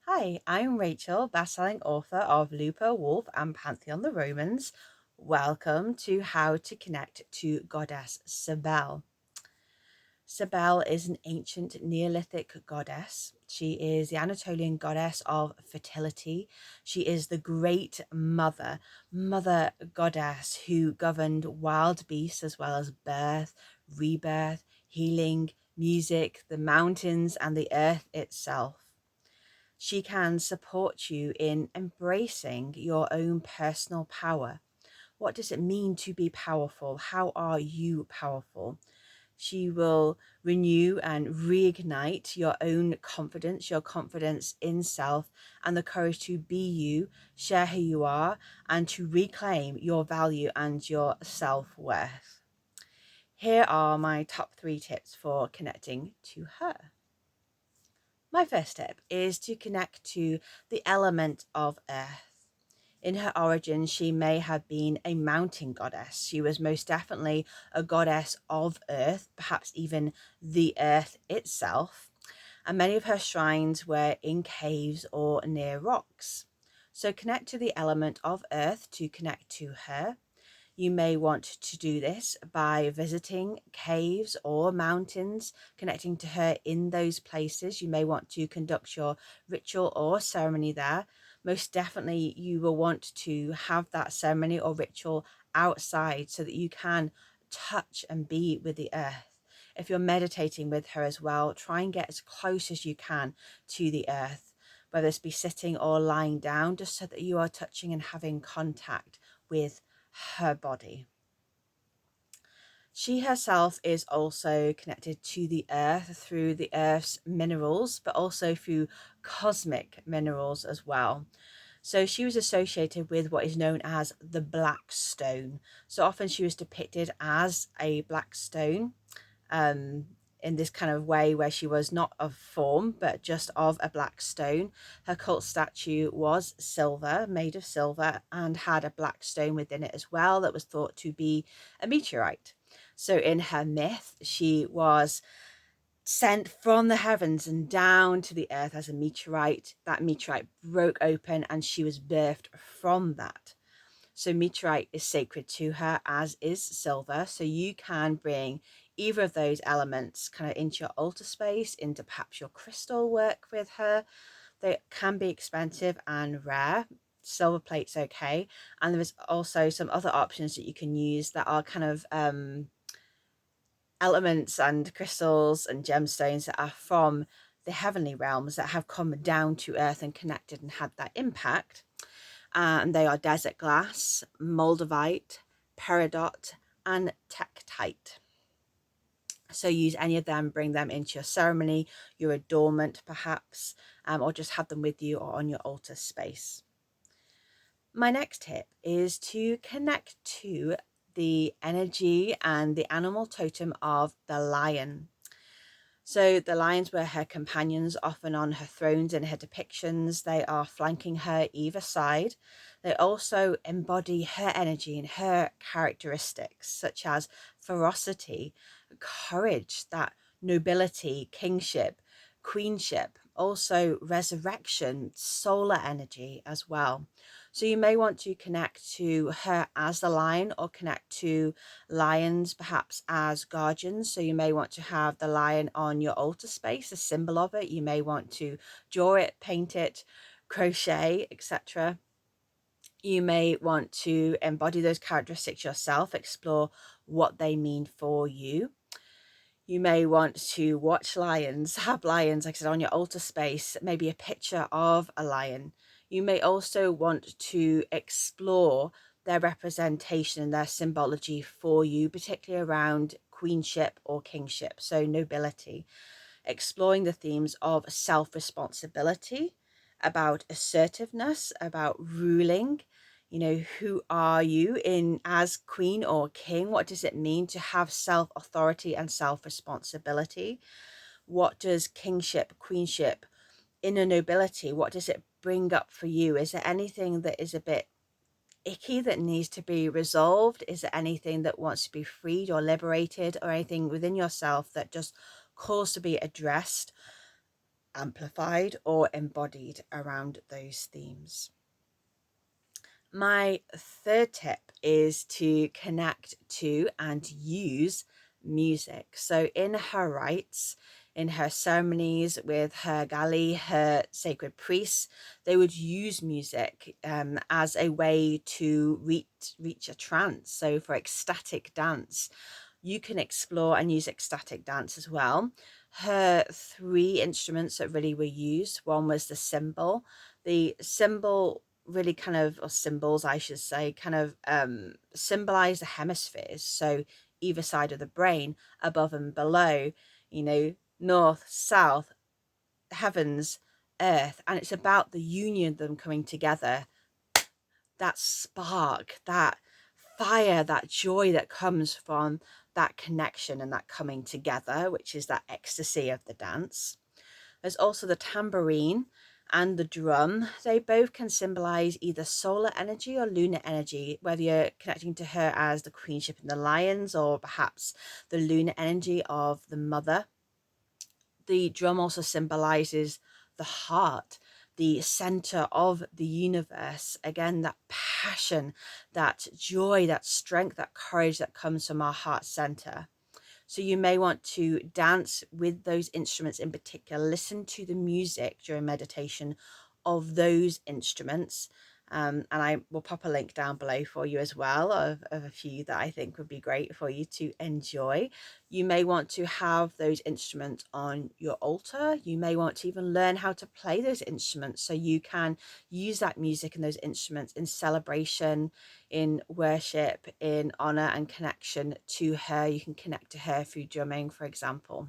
Hi, I'm Rachel, bestselling author of Lupo, Wolf, and Pantheon the Romans. Welcome to How to Connect to Goddess Cybele. Cybele is an ancient Neolithic goddess. She is the Anatolian goddess of fertility. She is the Great Mother, Mother Goddess who governed wild beasts as well as birth, rebirth, healing, music, the mountains, and the earth itself. She can support you in embracing your own personal power. What does it mean to be powerful? How are you powerful? She will renew and reignite your confidence in self, and the courage to be you, share who you are, and to reclaim your value and your self-worth. Here are my top 3 tips for connecting to her. My first tip is to connect to the element of earth. In her origin, she may have been a mountain goddess. She was most definitely a goddess of earth, perhaps even the earth itself. And many of her shrines were in caves or near rocks. So connect to the element of earth to connect to her. You may want to do this by visiting caves or mountains, connecting to her in those places. You may want to conduct your ritual or ceremony there. Most definitely, you will want to have that ceremony or ritual outside so that you can touch and be with the earth. If you're meditating with her as well, try and get as close as you can to the earth, whether this be sitting or lying down, just so that you are touching and having contact with her body. She herself is also connected to the earth through the earth's minerals, but also through cosmic minerals as well. So she was associated with what is known as the black stone. So often she was depicted as a black stone, in this kind of way where she was not of form, but just of a black stone. Her cult statue was silver, made of silver, and had a black stone within it as well that was thought to be a meteorite. So in her myth, she was sent from the heavens and down to the earth as a meteorite. That meteorite broke open and she was birthed from that. So meteorite is sacred to her, as is silver. So you can bring either of those elements kind of into your altar space, into perhaps your crystal work with her. They can be expensive and rare. Silver plate's okay. And there's also some other options that you can use that are kind of elements and crystals and gemstones that are from the heavenly realms that have come down to earth and connected and had that impact. And they are desert glass, moldavite, peridot, and tektite. So use any of them, bring them into your ceremony, your adornment perhaps, or just have them with you or on your altar space. My next tip is to connect to the energy and the animal totem of the lion. So the lions were her companions, often on her thrones and her depictions. They are flanking her either side. They also embody her energy and her characteristics, such as ferocity, courage, that nobility, kingship, queenship, also resurrection, solar energy as well. So you may want to connect to her as the lion or connect to lions perhaps as guardians. So you may want to have the lion on your altar space, a symbol of it. You may want to draw it, paint it, crochet, etc. You may want to embody those characteristics yourself, explore what they mean for you. You may want to watch lions, have lions, like I said, on your altar space, maybe a picture of a lion. You may also want to explore their representation and their symbology for you, particularly around queenship or kingship, so nobility. Exploring the themes of self-responsibility, about assertiveness, about ruling. You know, who are you in as queen or king? What does it mean to have self-authority and self-responsibility? What does kingship, queenship, inner nobility, what does it bring up for you? Is there anything that is a bit icky that needs to be resolved? Is there anything that wants to be freed or liberated, or anything within yourself that just calls to be addressed? amplified or embodied around those themes. My third tip is to connect to and use music. So in her rites, in her ceremonies with her gali, her sacred priests, they would use music as a way to reach a trance. So for ecstatic dance, you can explore and use ecstatic dance as well. Her three instruments that really were used, one was the cymbal. The cymbal really kind of, or symbols I should say, kind of symbolize the hemispheres. So either side of the brain, above and below, north, south, heavens, earth. And it's about the union of them coming together. That spark, that fire, that joy that comes from that connection and that coming together, which is that ecstasy of the dance. There's also the tambourine and the drum. They both can symbolize either solar energy or lunar energy, whether you're connecting to her as the queenship in the lions or perhaps the lunar energy of the mother. The drum also symbolizes the heart, the center of the universe. Again, that passion, that joy, that strength, that courage that comes from our heart center. So you may want to dance with those instruments in particular, listen to the music during meditation of those instruments. And I will pop a link down below for you as well of a few that I think would be great for you to enjoy. You may want to have those instruments on your altar. You may want to even learn how to play those instruments so you can use that music and those instruments in celebration, in worship, in honor and connection to her. You can connect to her through drumming, for example.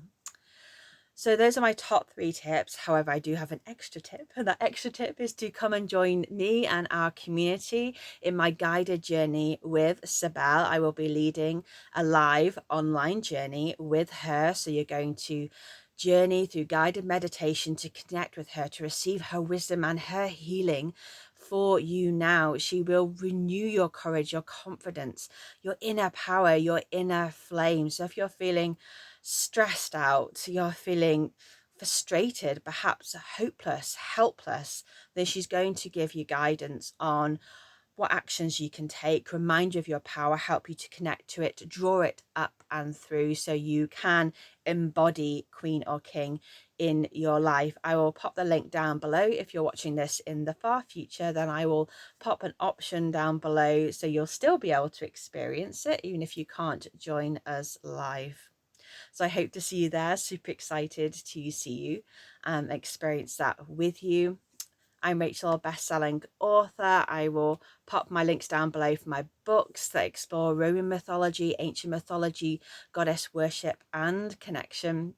So those are my top 3 tips. However, I do have an extra tip, and that extra tip is to come and join me and our community in my guided journey with Cybele. I will be leading a live online journey with her. So you're going to journey through guided meditation to connect with her, to receive her wisdom and her healing for you now. She will renew your courage, your confidence, your inner power, your inner flame. So if you're feeling stressed out, you're feeling frustrated, perhaps hopeless, helpless, then she's going to give you guidance on what actions you can take, remind you of your power, help you to connect to it, to draw it up and through so you can embody queen or king in your life. I will pop the link down below. If you're watching this in the far future, then I will pop an option down below so you'll still be able to experience it even if you can't join us live. So I hope to see you there. Super excited to see you and experience that with you. I'm Rachel, a best-selling author. I will pop my links down below for my books that explore Roman mythology, ancient mythology, goddess worship and connection.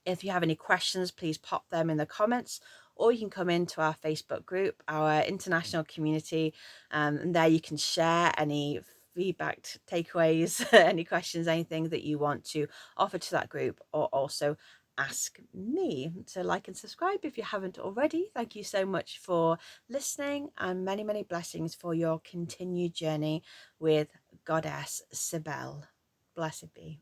If you have any questions, please pop them in the comments, or you can come into our Facebook group, our international community, and there you can share any feedback, takeaways, any questions, anything that you want to offer to that group, or also ask me. So like and subscribe if you haven't already. Thank you so much for listening, and many, many blessings for your continued journey with Goddess Cybele. Blessed be.